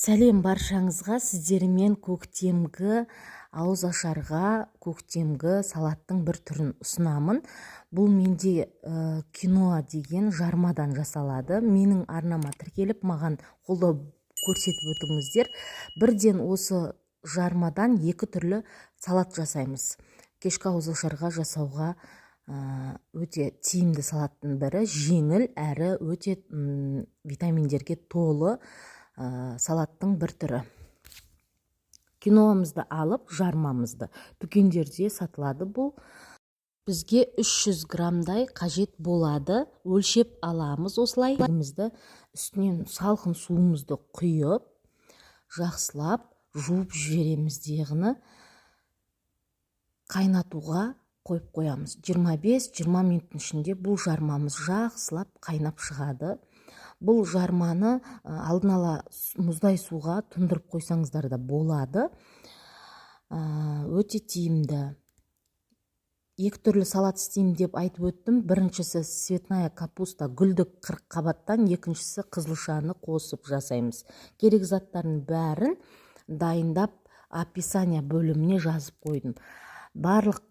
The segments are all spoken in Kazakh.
Сәлем баршаңызға, сіздермен көктемгі ауызашарға, көктемгі салаттың бір түрін ұсынамын. Бұл менде киноа деген жармадан жасалады. Менің арнама тіркеліп, маған қолдау көрсетіп өтіңіздер. Бірден осы жармадан екі түрлі салат жасаймыз. Кешкі ауызашарға жасауға өте тиімді салаттың бірі, жеңіл әрі өте витаминдерге толы салаттың бір түрі. Киноамызды алып, жармамызды дүкендерде сатылады. Бұл бізге 300 граммдай қажет болады. Өлшеп аламыз осылай. Үстінен салқын суымызды құйып, жақсылап жуып жібереміз. Дегіні қайнатуға қойып қоямыз. 25-20 минуттың ішінде бұл жармамыз жақсылап қайнап шығады. Бұл жарманы алдын ала мұздай суға тұндырып қойсаңыздар да болады. Өте тиімді. Екі түрлі салат істеймін деп айтып өттім. Біріншісі цветная капуста, гүлдік қырыққабаттан, екіншісі қызылшаны қосып жасаймыз. Керек заттардың бәрін дайындап описание бөліміне жазып қойдым. Барлық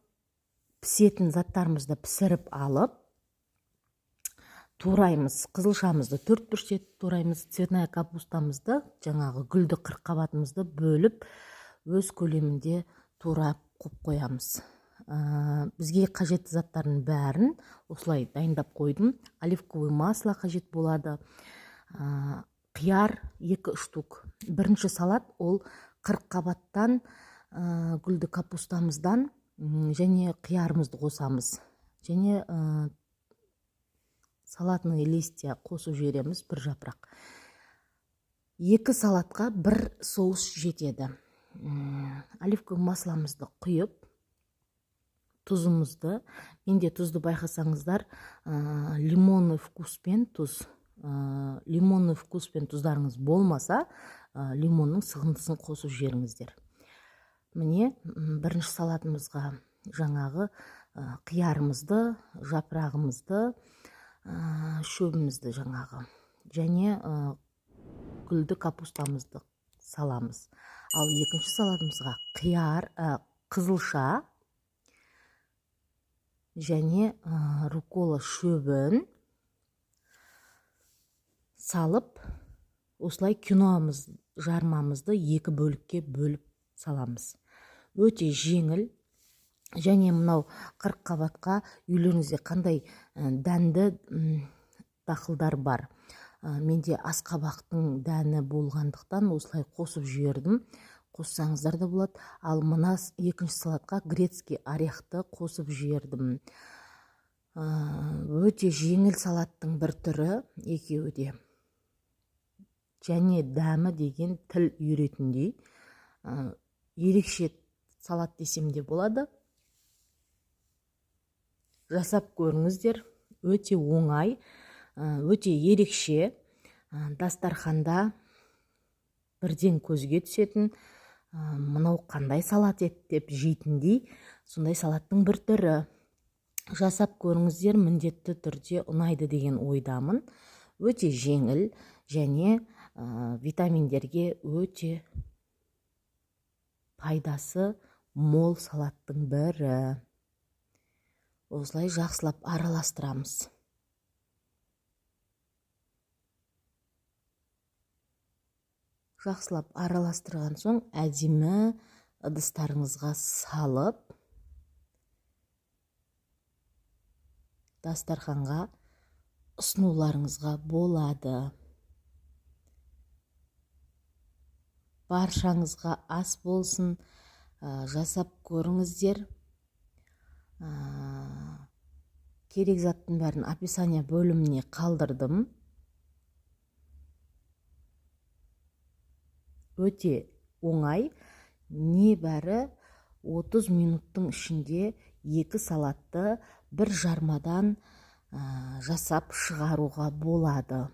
пісетін заттарымызды пісіріп алып, тураймыз. Қызылшамызды 4 бүршет тураймыз. Цветная капустамызды, жаңағы гүлді қырыққабатымызды бөліп, өз көлемінде турап қойып қоямыз. Бізге қажетті заттардың бәрін осылай дайындап қойдым. Оливковый масло қажет болады. Қияр 2 штук. Бірінші салат ол қырыққабаттан, гүлді капустамыздан және қиярымызды қосамыз. Және салатный листья қосып жібереміз, бір жапырақ. Екі салатқа бір соус жетеді. Оливковый масломызды құйып, тұзымызды, менде тұзды байқасаңыздар, лимонный вкуспен тұз, лимонный вкуспен тұздарыңыз болмаса, лимонның сығындысын қосып жіберіңіздер. Міне, бірінші салатымызға жаңағы қиярымызды, жапырағымызды, шөбімізді жаңағы және гүлді капустамызды саламыз. Ал екінші салатымызға қияр, қызылша және рукола шөбін салып, осылай киноамыз жармамызды екі бөлікке бөліп саламыз. Өте жеңіл. Және мынау қырыққабатқа үйлеріңізде қандай дәнді дақылдар бар. Менде асқабақтың дәні болғандықтан осылай қосып жібердім. Қоссаңыздар да болады. Ал мына екінші салатқа грецкий орехты қосып жібердім. Өте жеңіл салаттың бір түрі екеуі де. Және дәмі деген тіл үйретіндей. Ерекше салат десем де болады. Жасап көріңіздер. Өте оңай, өте ерекше. Дастарханда бірден көзге түсетін, мынау қандай салат еді деп жейтіндей, сондай салаттың бір түрі. Жасап көріңіздер, міндетті түрде ұнайды деген ойдамын. Өте жеңіл және витаминдерге өте пайдасы мол салаттың бірі. Осылай жақсылап араластырамыз. Жақсылап араластырған соң әдемі ыдыстарыңызға салып, дастарханға ұсынуларыңызға болады. Баршаңызға ас болсын, жасап көріңіздер. Керек заттың бәрін описание бөліміне қалдырдым. Өте оңай, небәрі 30 минуттың ішінде екі салатты бір жармадан жасап шығаруға болады.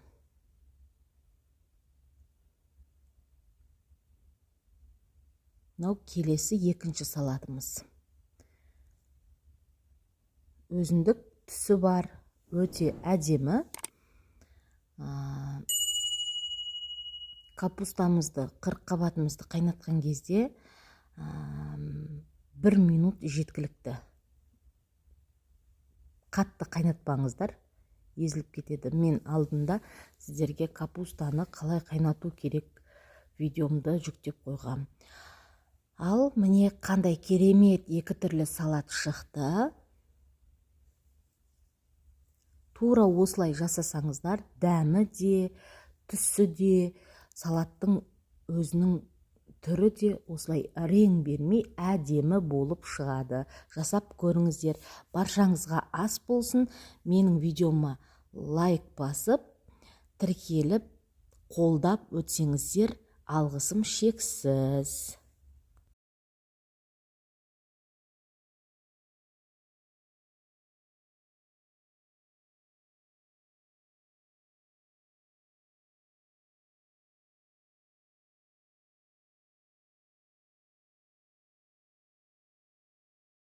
Мынау келесі екінші салатымыз. Өзіндік түсі бар, өте әдемі. капустамызды, қырыққабатымызды қайнатқан кезде 1 минут жеткілікті. Қатты қайнатпаңыздар, езіліп кетеді. Мен алдында сіздерге капустаны қалай қайнату керек видеомды жүктеп қойғам. Ал міне қандай керемет 2 түрлі салат шықты. Тура осылай жасасаңыздар, дәмі де, түсі де, салаттың өзінің түрі де осылай рең бермей әдемі болып шығады. Жасап көріңіздер. Баршаңызға ас болсын. Менің видеома лайк басып, тіркеліп, қолдап өтсеңіздер, алғысым шексіз.